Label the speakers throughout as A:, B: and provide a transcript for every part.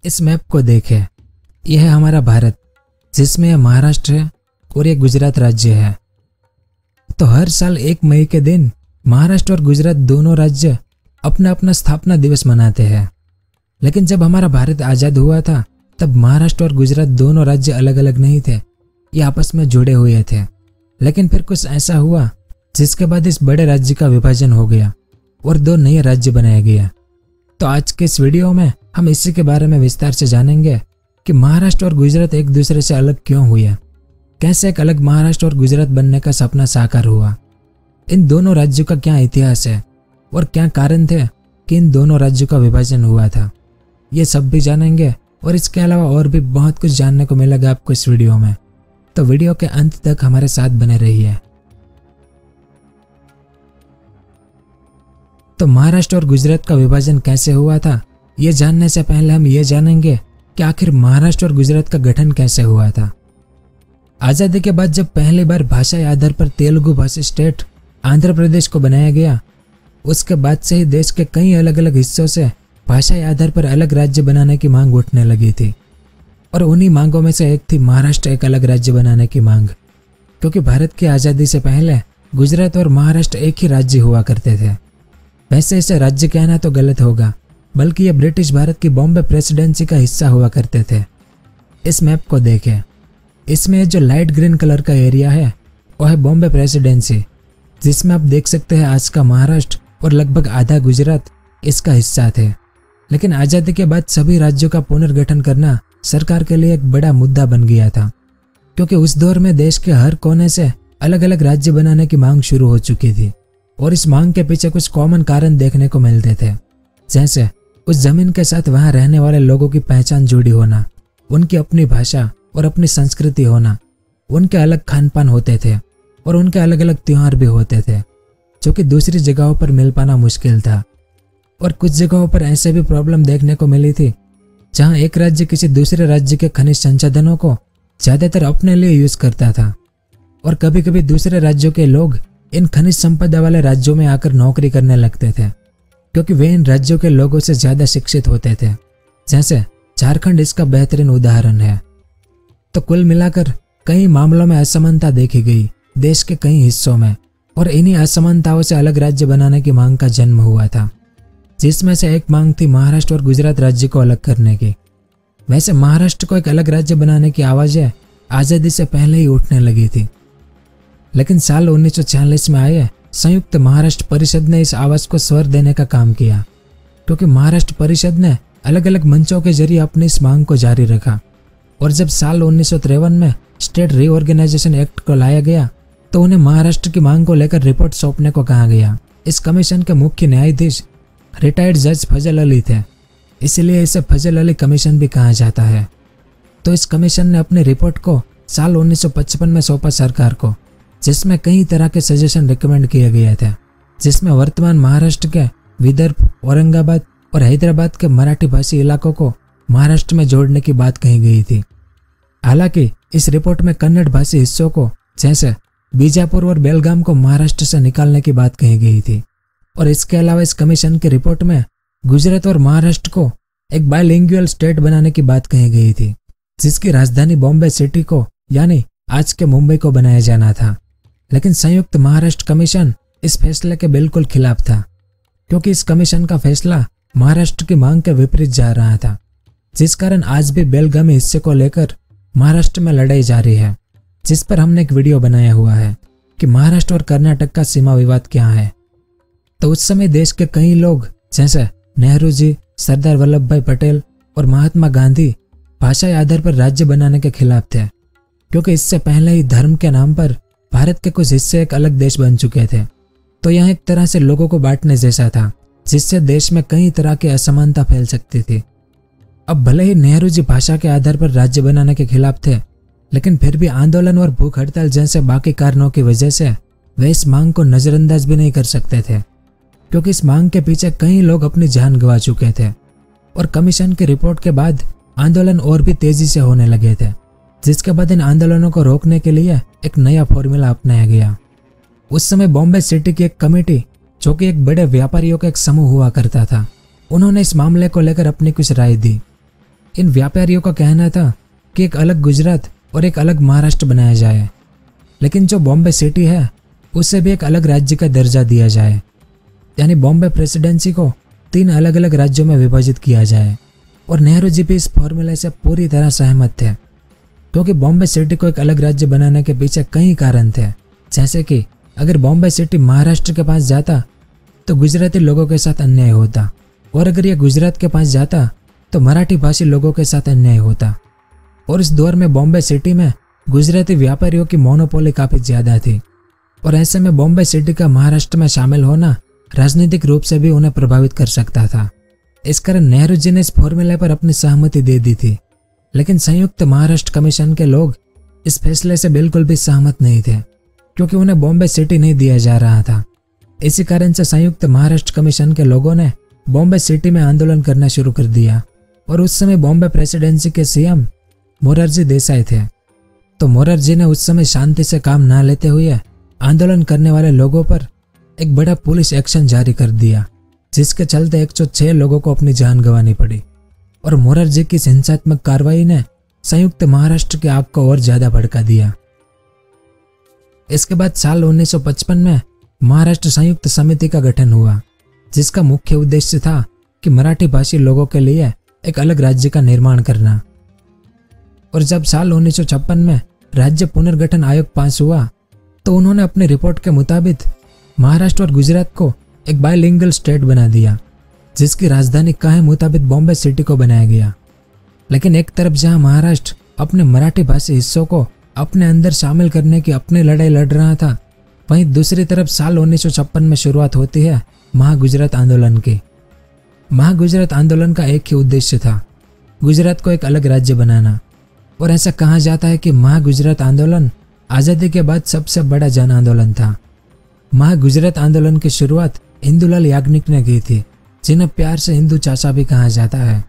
A: इस मैप को देखें। यह है हमारा भारत, जिसमें महाराष्ट्र है और ये गुजरात राज्य है। तो हर साल 1 मई के दिन महाराष्ट्र और गुजरात दोनों राज्य अपना अपना स्थापना दिवस मनाते हैं। लेकिन जब हमारा भारत आज़ाद हुआ था तब महाराष्ट्र और गुजरात दोनों राज्य अलग अलग नहीं थे, ये आपस में जुड़े हुए थे। लेकिन फिर कुछ ऐसा हुआ जिसके बाद इस बड़े राज्य का विभाजन हो गया और 2 नए राज्य बनाए गए। तो आज के इस वीडियो में हम इसी के बारे में विस्तार से जानेंगे कि महाराष्ट्र और गुजरात एक दूसरे से अलग क्यों हुए, कैसे एक अलग महाराष्ट्र और गुजरात बनने का सपना साकार हुआ, इन दोनों राज्यों का क्या इतिहास है और क्या कारण थे कि इन दोनों राज्यों का विभाजन हुआ था। ये सब भी जानेंगे और इसके अलावा और भी बहुत कुछ जानने को मिलेगा आपको इस वीडियो में। तो वीडियो के अंत तक हमारे साथ बने रहिए। तो महाराष्ट्र और गुजरात का विभाजन कैसे हुआ था, ये जानने से पहले हम ये जानेंगे कि आखिर महाराष्ट्र और गुजरात का गठन कैसे हुआ था। आज़ादी के बाद जब पहली बार भाषाई आधार पर तेलुगु भाषी स्टेट आंध्र प्रदेश को बनाया गया, उसके बाद से ही देश के कई अलग अलग हिस्सों से भाषाई आधार पर अलग राज्य बनाने की मांग उठने लगी थी। और उन्हीं मांगों में से एक थी महाराष्ट्र एक अलग राज्य बनाने की मांग, क्योंकि भारत की आज़ादी से पहले गुजरात और महाराष्ट्र एक ही राज्य हुआ करते थे। वैसे इसे राज्य कहना तो गलत होगा, बल्कि ये ब्रिटिश भारत की बॉम्बे प्रेसिडेंसी का हिस्सा हुआ करते थे। इस मैप को देखें, इसमें जो लाइट ग्रीन कलर का एरिया है वो है बॉम्बे प्रेसिडेंसी, जिसमें आप देख सकते हैं आज का महाराष्ट्र और लगभग आधा गुजरात इसका हिस्सा थे। लेकिन आज़ादी के बाद सभी राज्यों का पुनर्गठन करना सरकार के लिए एक बड़ा मुद्दा बन गया था, क्योंकि उस दौर में देश के हर कोने से अलग अलग राज्य बनाने की मांग शुरू हो चुकी थी। और इस मांग के पीछे कुछ कॉमन कारण देखने को मिलते थे, जैसे उस जमीन के साथ वहां रहने वाले लोगों की पहचान जुड़ी होना, उनकी अपनी भाषा और अपनी संस्कृति होना, उनके अलग खान पान होते थे और उनके अलग अलग त्योहार भी होते थे, जो कि दूसरी जगहों पर मिल पाना मुश्किल था। और कुछ जगहों पर ऐसे भी प्रॉब्लम देखने को मिली थी जहां एक राज्य किसी दूसरे राज्य के खनिज संसाधनों को ज्यादातर अपने लिए यूज करता था, और कभी कभी दूसरे राज्यों के लोग इन खनिज संपदा वाले राज्यों में आकर नौकरी करने लगते थे, क्योंकि वे इन राज्यों के लोगों से ज्यादा शिक्षित होते थे। जैसे झारखंड इसका बेहतरीन उदाहरण है। तो कुल मिलाकर कई मामलों में असमानता देखी गई देश के कई हिस्सों में, और इन्हीं असमानताओं से अलग राज्य बनाने की मांग का जन्म हुआ था, जिसमें से एक मांग थी महाराष्ट्र और गुजरात राज्य को अलग करने की। वैसे महाराष्ट्र को एक अलग राज्य बनाने की आवाज़ें आज़ादी से पहले ही उठने लगी थी, लेकिन साल 1946 में आए संयुक्त महाराष्ट्र परिषद ने इस आवाज़ को स्वर देने का काम किया, क्योंकि महाराष्ट्र परिषद ने अलग अलग मंचों के जरिए अपनी इस मांग को जारी रखा। और जब साल 1953 में स्टेट रीऑर्गेनाइजेशन एक्ट को लाया गया तो उन्हें महाराष्ट्र की मांग को लेकर रिपोर्ट सौंपने को कहा गया। इस कमीशन के मुख्य न्यायाधीश रिटायर्ड जज फजल अली थे, इसलिए इसे फजल अली कमीशन भी कहा जाता है। तो इस कमीशन ने अपनी रिपोर्ट को साल 1955 में सौंपा सरकार को, जिसमें कई तरह के सजेशन रिकमेंड किए गए थे, जिसमें वर्तमान महाराष्ट्र के विदर्भ, औरंगाबाद और हैदराबाद के मराठी भाषी इलाकों को महाराष्ट्र में जोड़ने की बात कही गई थी। हालांकि इस रिपोर्ट में कन्नड़ भाषी हिस्सों को जैसे बीजापुर और बेलगाम को महाराष्ट्र से निकालने की बात कही गई थी। और इसके अलावा इस कमीशन की रिपोर्ट में गुजरात और महाराष्ट्र को एक बाइलिंगुअल स्टेट बनाने की बात कही गई थी, जिसकी राजधानी बॉम्बे सिटी को यानी आज के मुंबई को बनाया जाना था। लेकिन संयुक्त महाराष्ट्र कमीशन इस फैसले के बिल्कुल खिलाफ था, क्योंकि इस कमीशन का फैसला महाराष्ट्र की मांग के विपरीत जा रहा था, जिस कारण आज भी बेलगामी हिस्से को लेकर महाराष्ट्र में लड़ाई जारी है, जिस पर हमने एक वीडियो बनाया हुआ है कि महाराष्ट्र और कर्नाटक का सीमा विवाद क्या है। तो उस समय देश के कई लोग जैसे नेहरू जी, सरदार वल्लभ भाई पटेल और महात्मा गांधी भाषाई आधार पर राज्य बनाने के खिलाफ थे, क्योंकि इससे पहले ही धर्म के नाम पर भारत के कुछ हिस्से एक अलग देश बन चुके थे। तो यह एक तरह से लोगों को बांटने जैसा था, जिससे देश में कई तरह की असमानता फैल सकती थी। अब भले ही नेहरू जी भाषा के आधार पर राज्य बनाने के खिलाफ थे, लेकिन फिर भी आंदोलन और भूख हड़ताल जैसे बाकी कारणों की वजह से वे इस मांग को नजरअंदाज भी नहीं कर सकते थे, क्योंकि इस मांग के पीछे कई लोग अपनी जान गंवा चुके थे। और कमीशन की रिपोर्ट के बाद आंदोलन और भी तेजी से होने लगे थे, जिसके बाद इन आंदोलनों को रोकने के लिए एक नया फॉर्मूला अपनाया गया। उस समय बॉम्बे सिटी की एक कमेटी, जो कि एक बड़े व्यापारियों का एक समूह हुआ करता था, उन्होंने इस मामले को लेकर अपनी कुछ राय दी। इन व्यापारियों का कहना था कि एक अलग गुजरात और एक अलग महाराष्ट्र बनाया जाए, लेकिन जो बॉम्बे सिटी है उसे भी एक अलग राज्य का दर्जा दिया जाए, यानी बॉम्बे प्रेसिडेंसी को 3 अलग अलग राज्यों में विभाजित किया जाए। और नेहरू जी भी इस फॉर्मूले से पूरी तरह सहमत थे, क्योंकि बॉम्बे सिटी को एक अलग राज्य बनाने के पीछे कई कारण थे। जैसे कि अगर बॉम्बे सिटी महाराष्ट्र के पास जाता तो गुजराती लोगों के साथ अन्याय होता, और अगर यह गुजरात के पास जाता तो मराठी भाषी लोगों के साथ अन्याय होता। और इस दौर में बॉम्बे सिटी में गुजराती व्यापारियों की मोनोपोली काफी ज्यादा थी, और ऐसे में बॉम्बे सिटी का महाराष्ट्र में शामिल होना राजनीतिक रूप से भी उन्हें प्रभावित कर सकता था। इस कारण नेहरू जी ने इस फॉर्मूले पर अपनी सहमति दे दी थी, लेकिन संयुक्त महाराष्ट्र कमीशन के लोग इस फैसले से बिल्कुल भी सहमत नहीं थे, क्योंकि उन्हें बॉम्बे सिटी नहीं दिया जा रहा था। इसी कारण से संयुक्त महाराष्ट्र कमीशन के लोगों ने बॉम्बे सिटी में आंदोलन करना शुरू कर दिया, और उस समय बॉम्बे प्रेसिडेंसी के सीएम मोरारजी देसाई थे। तो मोरारजी ने उस समय शांति से काम ना लेते हुए आंदोलन करने वाले लोगों पर एक बड़ा पुलिस एक्शन जारी कर दिया, जिसके चलते 106 लोगों को अपनी जान गंवानी पड़ी। और मोरारजी की हिंसात्मक कार्रवाई ने संयुक्त महाराष्ट्र की आग को और ज्यादा भड़का दिया। इसके बाद साल 1955 में महाराष्ट्र संयुक्त समिति का गठन हुआ, जिसका मुख्य उद्देश्य था कि मराठी भाषी लोगों के लिए एक अलग राज्य का निर्माण करना। और जब साल 1956 में राज्य पुनर्गठन आयोग पास हुआ तो उन्होंने अपनी रिपोर्ट के मुताबिक महाराष्ट्र और गुजरात को एक बायलिंगुअल स्टेट बना दिया, जिसकी राजधानी कहे मुताबिक बॉम्बे सिटी को बनाया गया। लेकिन एक तरफ जहां महाराष्ट्र अपने मराठी भाषी हिस्सों को अपने अंदर शामिल करने की अपनी लड़ाई लड़ रहा था, वहीं दूसरी तरफ साल 1956 में शुरुआत होती है महागुजरात आंदोलन की। महागुजरात आंदोलन का एक ही उद्देश्य था, गुजरात को एक अलग राज्य बनाना। और ऐसा कहा जाता है कि महागुजरात आंदोलन आज़ादी के बाद सबसे बड़ा जन आंदोलन था। महागुजरात आंदोलन की शुरुआत इंदुलाल याग्निक ने की थी, जिन्हें प्यार से हिंदू चाचा भी कहा जाता है,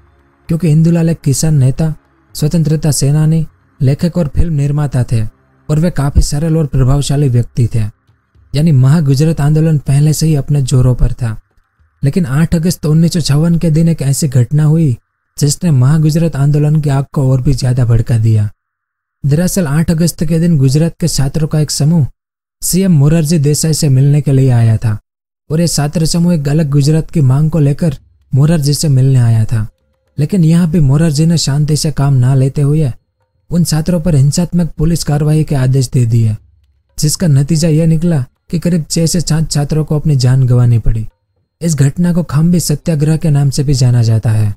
A: क्योंकि इंदुलाल एक किसान नेता, स्वतंत्रता सेनानी, लेखक और फिल्म निर्माता थे, और वे काफी सरल और प्रभावशाली व्यक्ति थे। यानी महागुजरात आंदोलन पहले से ही अपने जोरों पर था। लेकिन 8 अगस्त 1956 के दिन एक ऐसी घटना हुई जिसने महागुजरात आंदोलन की आग को और भी ज्यादा भड़का दिया। दरअसल 8 अगस्त के दिन गुजरात के छात्रों का एक समूह सीएम मोरारजी देसाई से मिलने के लिए आया था, और ये छात्र समूह एक अलग गुजरात की मांग को लेकर मोरारजी से मिलने आया था। लेकिन यहाँ भी मोरारजी ने शांति से काम ना लेते हुए उन छात्रों पर हिंसात्मक पुलिस कार्रवाई के आदेश दे दिए, जिसका नतीजा यह निकला कि करीब 6 से 7 छात्रों को अपनी जान गंवानी पड़ी। इस घटना को खम्बी सत्याग्रह के नाम से भी जाना जाता है।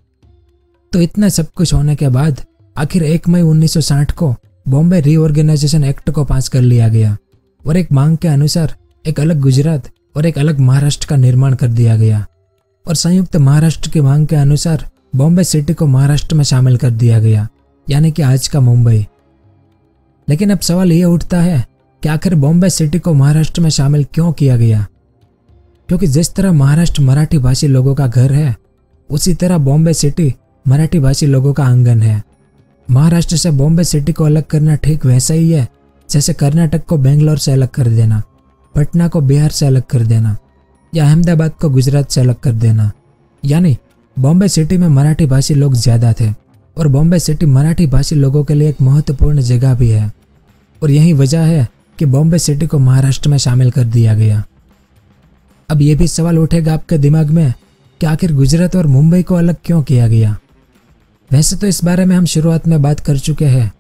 A: तो इतना सब कुछ होने के बाद आखिर 1 मई 1960 को बॉम्बे रीऑर्गेनाइजेशन एक्ट को पास कर लिया गया, और एक मांग के अनुसार एक अलग गुजरात और एक अलग महाराष्ट्र का निर्माण कर दिया गया। और संयुक्त महाराष्ट्र की मांग के अनुसार बॉम्बे सिटी को महाराष्ट्र में शामिल कर दिया गया, यानी कि आज का मुंबई। लेकिन अब सवाल यह उठता है कि आखिर बॉम्बे सिटी को महाराष्ट्र में शामिल क्यों किया गया? क्योंकि जिस तरह महाराष्ट्र मराठी भाषी लोगों का घर है, उसी तरह बॉम्बे सिटी मराठी भाषी लोगों का आंगन है। महाराष्ट्र से बॉम्बे सिटी को अलग करना ठीक वैसा ही है जैसे कर्नाटक को बेंगलोर से अलग कर देना, पटना को बिहार से अलग कर देना, या अहमदाबाद को गुजरात से अलग कर देना। यानी बॉम्बे सिटी में मराठी भाषी लोग ज्यादा थे, और बॉम्बे सिटी मराठी भाषी लोगों के लिए एक महत्वपूर्ण जगह भी है, और यही वजह है कि बॉम्बे सिटी को महाराष्ट्र में शामिल कर दिया गया। अब यह भी सवाल उठेगा आपके दिमाग में कि आखिर गुजरात और मुंबई को अलग क्यों किया गया? वैसे तो इस बारे में हम शुरुआत में बात कर चुके हैं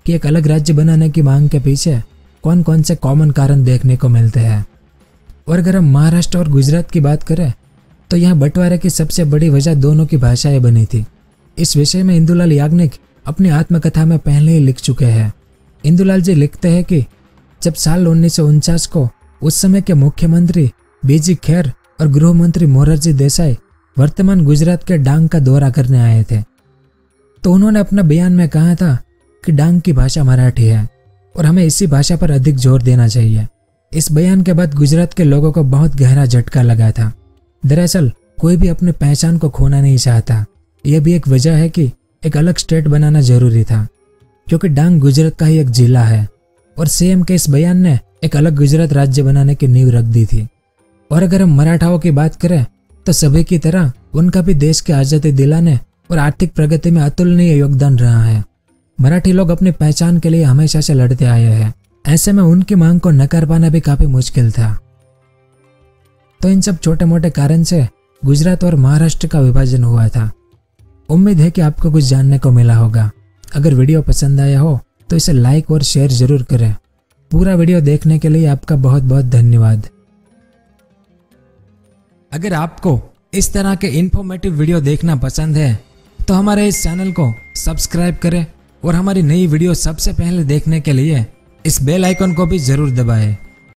A: कि एक अलग राज्य बनाने की मांग के पीछे कौन कौन से कॉमन कारण देखने को मिलते हैं। और अगर हम महाराष्ट्र और गुजरात की बात करें तो यहाँ बंटवारे की सबसे बड़ी वजह दोनों की भाषाएं बनी थी। इस विषय में इंदुलाल याग्निक अपनी आत्मकथा में पहले ही लिख चुके हैं। इंदुलाल जी लिखते हैं कि जब साल 1949 को उस समय के मुख्यमंत्री बीजी खेर और गृह मंत्री मोरारजी देसाई वर्तमान गुजरात के डांग का दौरा करने आए थे, तो उन्होंने अपना बयान में कहा था कि डांग की भाषा मराठी है और हमें इसी भाषा पर अधिक जोर देना चाहिए। इस बयान के बाद गुजरात के लोगों को बहुत गहरा झटका लगा था। दरअसल कोई भी अपनी पहचान को खोना नहीं चाहता। यह भी एक वजह है कि एक अलग स्टेट बनाना जरूरी था, क्योंकि डांग गुजरात का ही एक जिला है, और सीएम के इस बयान ने एक अलग गुजरात राज्य बनाने की नींव रख दी थी। और अगर हम मराठाओं की बात करें तो सभी की तरह उनका भी देश की आज़ादी दिलाने और आर्थिक प्रगति में अतुलनीय योगदान रहा है। मराठी लोग अपनी पहचान के लिए हमेशा से लड़ते आए हैं। ऐसे में उनकी मांग को नकार पाना भी काफी मुश्किल था। तो इन सब छोटे मोटे कारण से गुजरात और महाराष्ट्र का विभाजन हुआ था। उम्मीद है कि आपको कुछ जानने को मिला होगा। अगर वीडियो पसंद आया हो तो इसे लाइक और शेयर जरूर करें। पूरा वीडियो देखने के लिए आपका बहुत बहुत धन्यवाद। अगर आपको इस तरह के इन्फॉर्मेटिव वीडियो देखना पसंद है तो हमारे इस चैनल को सब्सक्राइब करें और हमारी नई वीडियो सबसे पहले देखने के लिए इस बेल आइकन को भी जरूर दबाएं।